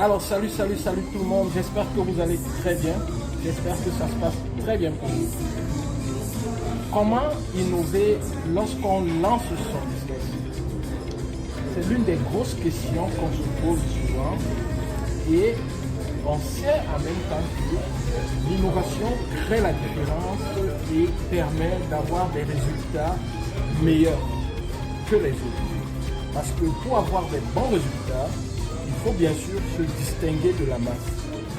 Alors salut tout le monde, j'espère que vous allez très bien, j'espère que ça se passe très bien pour vous. Comment innover lorsqu'on lance son business? C'est l'une des grosses questions qu'on se pose souvent et on sait en même temps que l'innovation crée la différence et permet d'avoir des résultats meilleurs que les autres. Parce que pour avoir des bons résultats, il faut bien sûr se distinguer de la masse.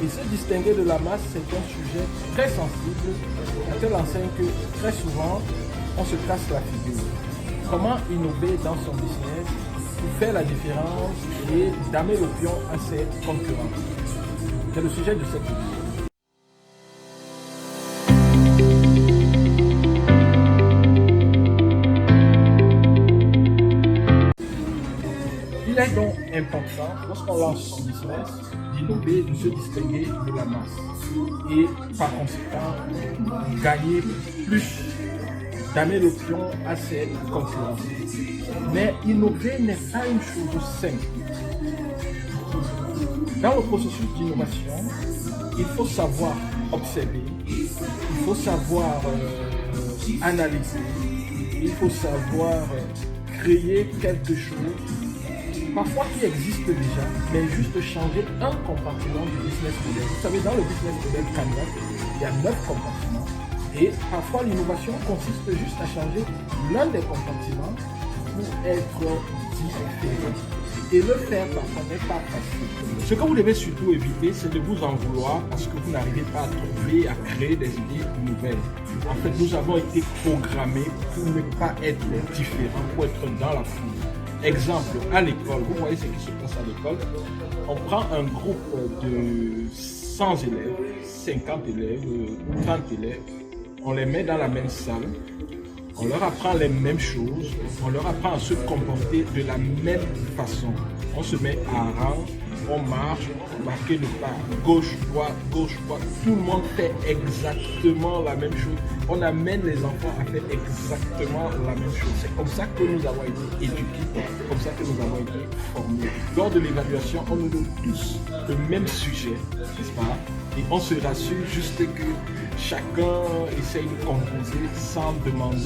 Et se distinguer de la masse, c'est un sujet très sensible, à telle enseigne que très souvent, on se casse la figure. Comment innover dans son business pour faire la différence et damer le pion à ses concurrents? C'est le sujet de cette vidéo. Il est donc important, lorsqu'on lance son business, d'innover, de se distinguer de la masse et par conséquent gagner plus, damer le pion à ses concurrents. Mais innover n'est pas une chose simple. Dans le processus d'innovation, il faut savoir observer, il faut savoir analyser, il faut savoir créer quelque chose parfois qui existe déjà, mais juste changer un compartiment du business model. Vous savez, dans le business model Canvas, il y a 9 compartiments et parfois l'innovation consiste juste à changer l'un des compartiments pour être différent. Et le faire parfois n'est pas facile. Ce que vous devez surtout éviter, c'est de vous en vouloir parce que vous n'arrivez pas à trouver, à créer des idées nouvelles. En fait, nous avons été programmés pour ne pas être différents, pour être dans la foule. Exemple, à l'école, vous voyez ce qui se passe à l'école. On prend un groupe de 100 élèves, 50 élèves, 30 élèves, on les met dans la même salle, on leur apprend les mêmes choses, on leur apprend à se comporter de la même façon. On se met à rang, on marche, on marque le pas, gauche, droite, tout le monde fait exactement la même chose. On amène les enfants à faire exactement la même chose. C'est comme ça que nous avons été éduqués, c'est comme ça que nous avons été formés. Lors de l'évaluation, on nous donne tous le même sujet, n'est-ce pas? Et on se rassure juste que chacun essaye de composer sans demander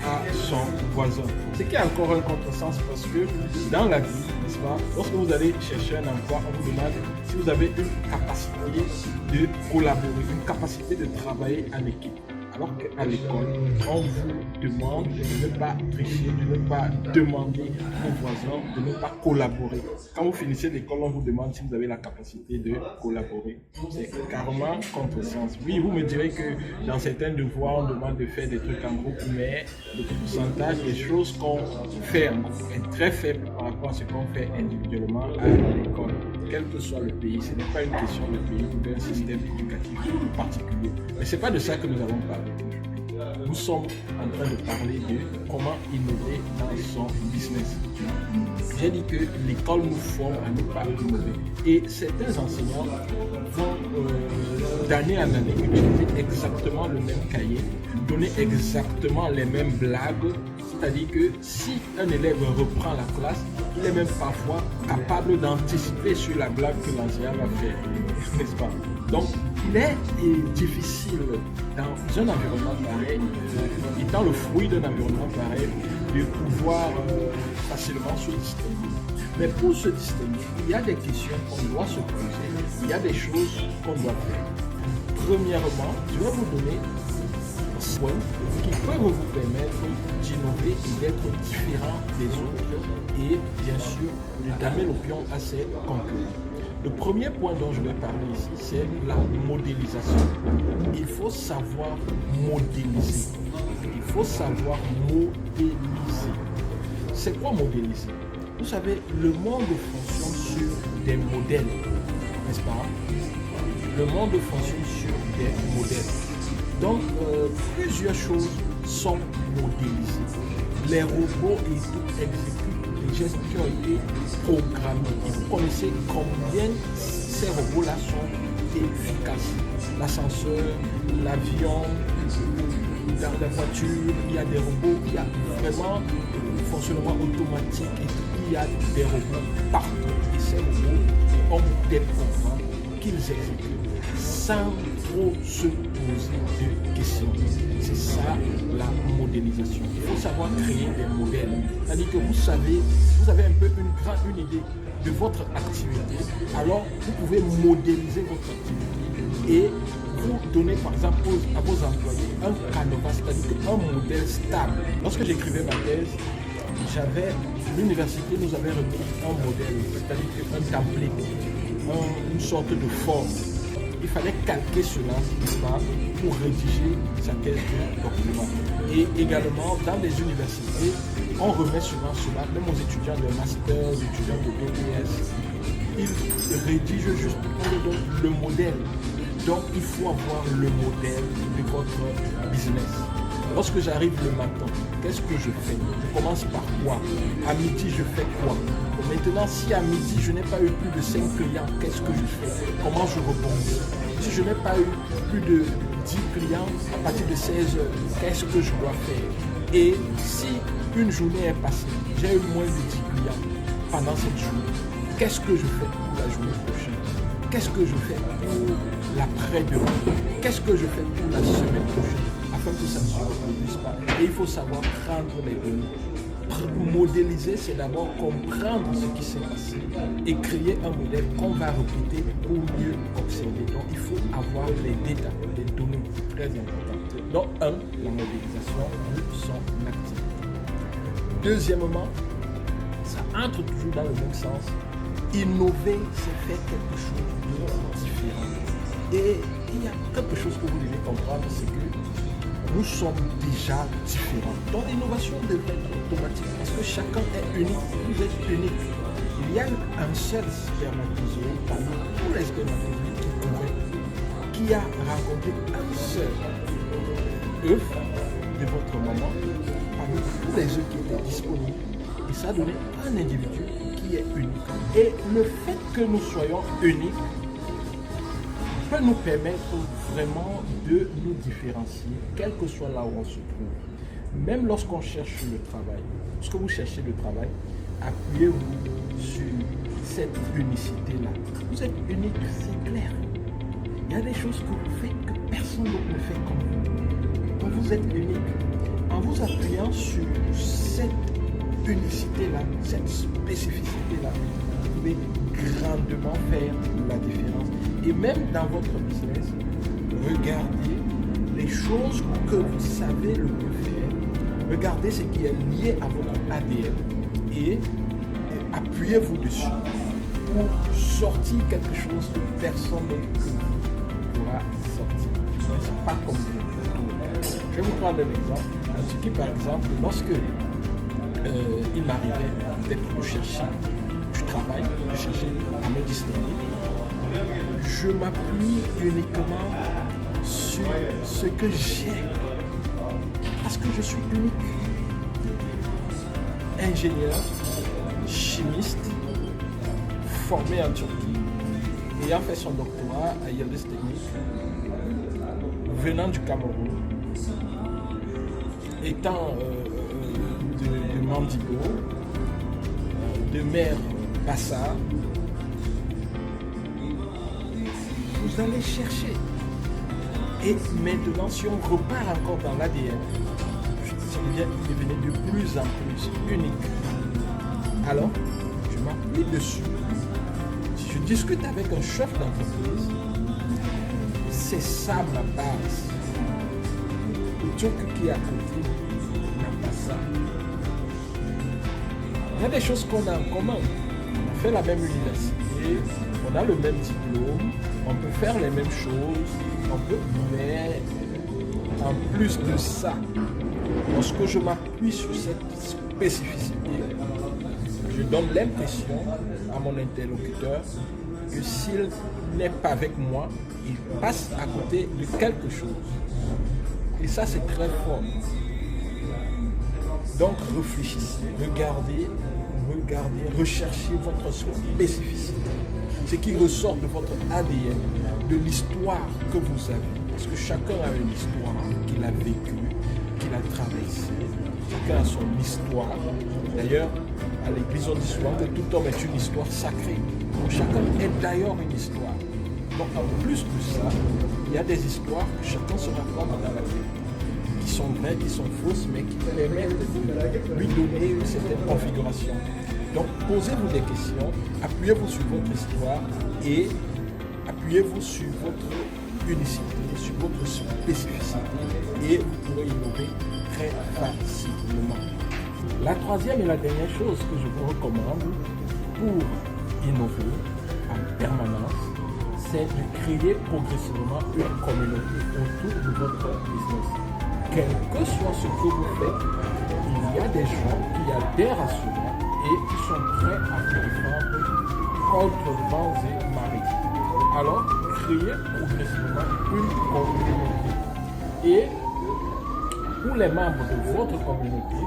à son voisin. Ce qui est encore un contresens parce que dans la vie, n'est-ce pas, lorsque vous allez chercher un emploi, on vous demande si vous avez une capacité de collaborer, une capacité de travailler en équipe. Alors qu'à l'école, on vous demande de ne pas tricher, de ne pas demander aux voisins, de ne pas collaborer. Quand vous finissez l'école, on vous demande si vous avez la capacité de collaborer. C'est carrément contresens. Oui, vous me direz que dans certains devoirs, on demande de faire des trucs en groupe, mais le pourcentage des choses qu'on fait en groupe est très faible par rapport à ce qu'on fait individuellement à l'école. Quel que soit le pays, ce n'est pas une question de pays ou d'un système éducatif particulier. Mais ce n'est pas de ça que nous allons parler. Nous sommes en train de parler de comment innover dans son business. J'ai dit que l'école nous forme à ne pas innover. Et certains enseignants vont d'année en année utiliser exactement le même cahier, donner exactement les mêmes blagues. C'est-à-dire que si un élève reprend la classe, il est même parfois capable d'anticiper sur la blague que l'enseignant va faire, n'est-ce pas? Donc, il est difficile dans un environnement pareil, étant le fruit d'un environnement pareil, de pouvoir facilement se distinguer. Mais pour se distinguer, il y a des questions qu'on doit se poser, il y a des choses qu'on doit faire. Premièrement, je vais vous donner un point qui peut vous permettre d'innover et d'être différent des autres et bien sûr de damer le pion à ses concurrents. Le premier point dont je vais parler ici, c'est la modélisation. Il faut savoir modéliser. Il faut savoir modéliser. C'est quoi modéliser? Vous savez, le monde fonctionne sur des modèles, n'est-ce pas? Le monde fonctionne sur des modèles. Donc, plusieurs choses sont modélisées. Les robots et tout exécutent les gestes qui ont été programmés. Et vous connaissez combien ces robots-là sont efficaces. L'ascenseur, l'avion, dans la voiture, il y a des robots, il y a vraiment fonctionnement automatique et il y a des robots partout. Et ces robots ont des programmes qu'ils exécutent sans trop se poser de questions. C'est ça la modélisation. Il faut savoir créer des modèles. C'est-à-dire que vous avez un peu une idée de votre activité, alors vous pouvez modéliser votre activité et vous donner par exemple à vos employés un canevas, c'est-à-dire un modèle stable. Lorsque j'écrivais ma thèse, l'université nous avait remis un modèle, c'est-à-dire un template, une sorte de forme. Il fallait calquer cela pour rédiger sa thèse de doctorat. Et également, dans les universités, on remet souvent cela, même aux étudiants de master, aux étudiants de BTS, ils rédigent juste le modèle. Donc, il faut avoir le modèle de votre business. Lorsque j'arrive le matin, qu'est-ce que je fais? Je commence par quoi? À midi, je fais quoi? Maintenant, si à midi, je n'ai pas eu plus de 5 clients, qu'est-ce que je fais? Comment je rebondis? Si je n'ai pas eu plus de 10 clients, à partir de 16 heures, qu'est-ce que je dois faire? Et si une journée est passée, j'ai eu moins de 10 clients pendant cette journée, qu'est-ce que je fais pour la journée prochaine? Qu'est-ce que je fais pour l'après-demain? Qu'est-ce que je fais pour la semaine prochaine? Afin que ça ne se reproduise pas. Et il faut savoir prendre les données. Modéliser, c'est d'abord comprendre ce qui s'est passé et créer un modèle qu'on va répéter pour mieux observer. Donc, il faut avoir les détails, les données très importantes. Donc, la modélisation de son activité. Deuxièmement, ça entre toujours dans le même sens. Innover, c'est faire quelque chose de différent. Et il y a quelque chose que vous devez comprendre, c'est que nous sommes déjà différents. Donc l'innovation devrait être automatique parce que chacun est unique. Vous êtes unique. Il y a un seul spermatozoïde parmi tous les spermatozoïdes qui a rencontré un seul œuf de votre maman parmi tous les œufs qui étaient disponibles. Et ça a donné un individu qui est unique. Et le fait que nous soyons uniques peut nous permettre vraiment de nous différencier, quel que soit là où on se trouve. Même lorsqu'on cherche le travail, lorsque vous cherchez le travail, appuyez-vous sur cette unicité-là. Vous êtes unique, c'est clair. Il y a des choses que vous faites que personne d'autre ne fait comme vous. Donc vous êtes unique. En vous appuyant sur cette unicité-là, cette spécificité-là, vous pouvez grandement faire la différence. Et même dans votre business, regardez les choses que vous savez le mieux faire. Regardez ce qui est lié à votre ADN et appuyez-vous dessus pour sortir quelque chose que personne d'autre pourra sortir. Ce n'est pas comme vous. Je vais vous prendre un exemple. Ce qui, par exemple, lorsque il m'arrivait d'être chercher du travail, de chercher à me distinguer, je m'appuie uniquement sur ce que j'ai. Parce que je suis unique. Ingénieur, chimiste, formé en Turquie, ayant fait son doctorat à Yildiz Teknik, venant du Cameroun, étant de Mandigo, de mère Bassa, vous allez chercher. Et maintenant, si on repart encore dans l'ADN, ça devient devenir de plus en plus unique. Alors, je m'appuie dessus. Si je discute avec un chef d'entreprise, c'est ça ma base. Le Turc qui est à côté n'a pas ça. Il y a des choses qu'on a en commun. On fait la même université, on a le même diplôme, on peut faire les mêmes choses, mais en plus de ça, lorsque je m'appuie sur cette spécificité, je donne l'impression à mon interlocuteur que s'il n'est pas avec moi, il passe à côté de quelque chose. Et ça, c'est très fort. Donc, réfléchissez, regardez, recherchez votre spécificité. Ce qui ressort de votre ADN, de l'histoire que vous avez. Parce que chacun a une histoire qu'il a vécue, qu'il a traversée. Chacun a son histoire. D'ailleurs, à l'église, on dit souvent que tout homme est une histoire sacrée. Pour chacun est d'ailleurs une histoire. Donc en plus de ça, il y a des histoires que chacun se raconte dans la vie, qui sont vraies, qui sont fausses, mais qui permettent de lui donner une certaine configuration. Donc posez-vous des questions, appuyez-vous sur votre histoire et appuyez-vous sur votre unicité, sur votre spécificité et vous pourrez innover très facilement. La troisième et la dernière chose que je vous recommande pour innover en permanence, c'est de créer progressivement une communauté autour de votre business. Quel que soit ce que vous faites, il y a des gens qui adhèrent à cela et qui sont prêts à vous défendre contre vents et marées. Alors, créez progressivement une communauté. Et pour les membres de votre communauté,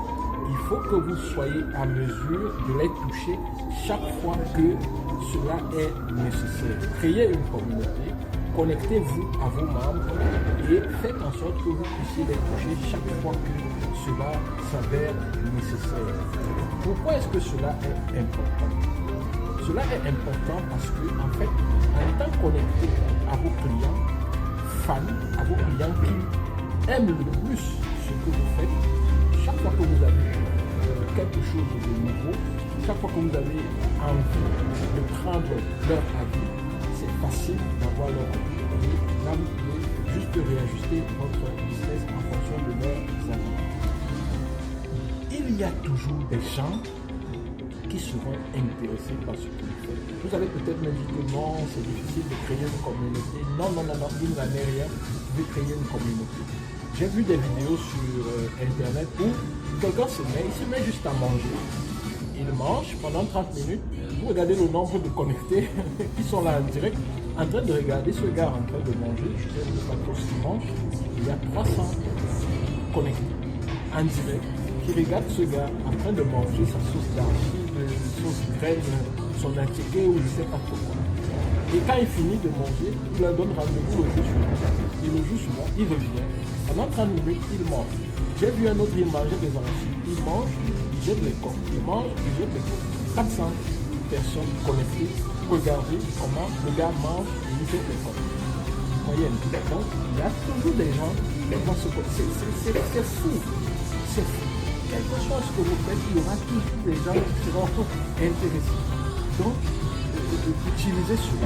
il faut que vous soyez à mesure de les toucher chaque fois que cela est nécessaire. Créez une communauté, connectez-vous à vos membres et faites en sorte que vous puissiez les toucher chaque fois que cela s'avère nécessaire. Pourquoi est-ce que cela est important? Cela est important parce que, en fait, en étant connecté à vos clients, fans, à vos clients qui aiment le plus ce que vous faites, chaque fois que vous avez quelque chose de nouveau, chaque fois que vous avez envie de prendre leur avis, c'est facile d'avoir leur avis. Et là, vous pouvez juste réajuster votre business en fonction de leurs avis. Il y a toujours des gens qui seront intéressés par ce que vous faites. Vous avez peut-être me dit que non, c'est difficile de créer une communauté. Non, il n'en est rien. Vous pouvez créer une communauté. J'ai vu des vidéos sur internet où quelqu'un se met juste à manger. Il mange pendant 30 minutes. Vous regardez le nombre de connectés qui sont là en direct, en train de regarder ce gars en train de manger. Je sais pas trop ce qu'il mange. Il y a 300 connectés en direct qui regardent ce gars en train de manger sa sauce d'argile, sauce graine, son intégré ou je ne sais pas trop quoi. Et quand il finit de manger, il leur donne rendez-vous le jour suivant. Et le jour suivant, il revient. Pendant 30 minutes, il mange. J'ai vu un autre, il mangeait des arachides. Il mange, il jette les corps. Il mange, il jette les corps. 400 personnes connectées. Regardez comment le gars mange et il jette les corps. Moyenne. Donc, il y a toujours des gens qui vont se connecter. C'est fou. C'est fou. Quelque chose que vous faites, il y aura toujours des gens qui seront intéressés. Donc, utilisez cela.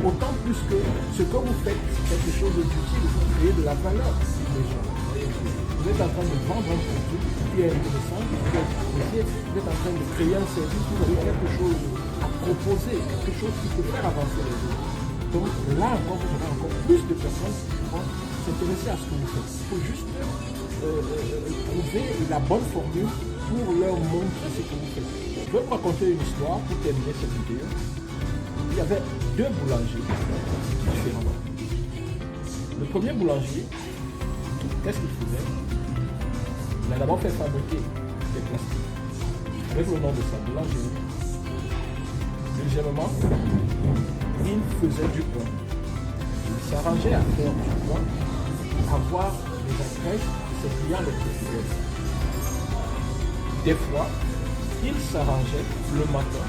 Autant plus que ce que vous faites, c'est quelque chose d'utile, vous créez de la valeur pour les gens. Vous êtes en train de vendre un produit qui est intéressant, vous êtes en train de créer un service, vous avez quelque chose à proposer, quelque chose qui peut faire avancer les autres. Donc là encore, vous aurez encore plus de personnes qui vont s'intéresser à ce que vous faites. Il faut juste trouver la bonne formule pour leur montrer ce que vous faites. Je vais vous raconter une histoire pour terminer cette vidéo. Il y avait deux boulangers différents. Le premier boulanger, qu'est-ce qu'il faisait? Il a d'abord fait fabriquer des plastiques avec le nom de sa boulangerie. Deuxièmement, il faisait du pain. Il s'arrangeait à faire du pain, à voir les adresses de ses clients les plus fidèles. Des fois, il s'arrangeait le matin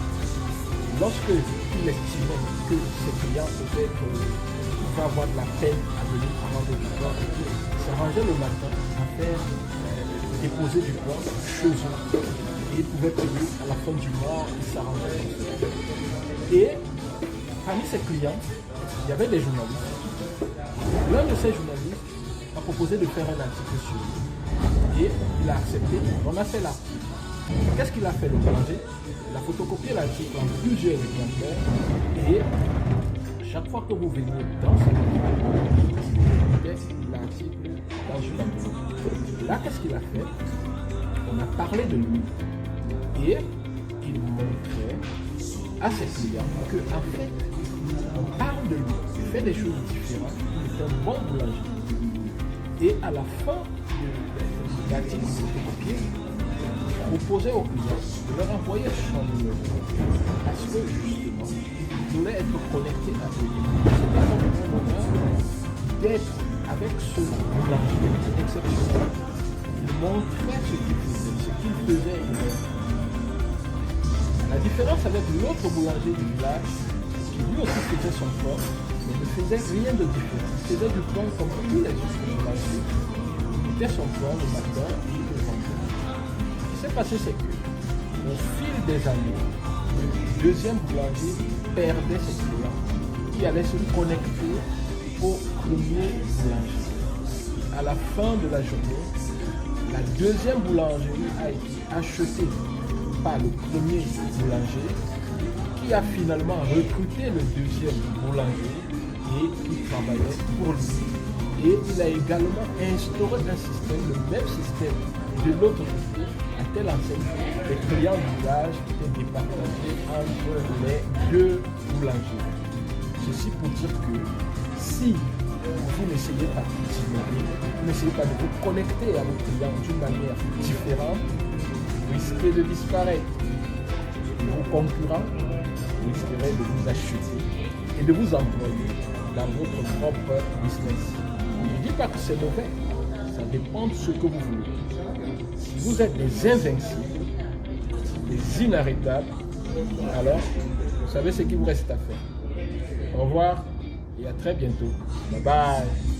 lorsqu'il estimait que ses clients pouvaient avoir de la peine à venir avant de pouvoir, il s'arrangeait le matin à faire déposer du pain chez eux. Et il pouvait payer à la fin du mois, il s'arrangeait. Et parmi ses clients, il y avait des journalistes. L'un de ces journalistes a proposé de faire un article sur lui. Et il a accepté, on a fait l'article. Qu'est-ce qu'il a fait le boulanger? Il a photocopié l'article en plusieurs exemplaires et chaque fois que vous veniez dans ce livre, vous mettez l'article dans une enveloppe. Là, qu'est-ce qu'il a fait? On a parlé de lui et il montrait à ses clients que en fait, on parle de lui, il fait des choses différentes, il est un bon boulanger. Et à la fin de l'article photocopié, proposait aux clients de leur envoyer son numéro parce que justement, il voulait être connecté à eux. C'était un bonheur d'être avec ce boulanger exceptionnel. Il montrait ce qu'il faisait, La différence avec l'autre boulanger du village, qui lui aussi faisait son pain, mais ne faisait rien de différent. Il faisait du pain comme tous les autres boulangers. Il mettait son pain le matin et le vendredi. Ce qui s'est passé, c'est que, au fil des années, le deuxième boulanger perdait ses clients qui allaient se connecter au premier boulanger. À la fin de la journée, la deuxième boulangerie a été achetée par le premier boulanger qui a finalement recruté le deuxième boulanger et qui travaillait pour lui. Et il a également instauré un système, le même système de l'autre côté, à telle enseigne que les clients du village étaient départagés entre les deux boulangers. Ceci pour dire que si vous n'essayez pas d'innover, vous n'essayez pas de vous connecter à vos clients d'une manière différente, vous risquez de disparaître. Vos concurrents risqueraient de vous acheter et de vous employer dans votre propre business. Je ne dis pas que c'est mauvais, ça dépend de ce que vous voulez. Si vous êtes des invincibles, des inarrêtables, alors vous savez ce qu'il vous reste à faire. Au revoir et à très bientôt. Bye bye.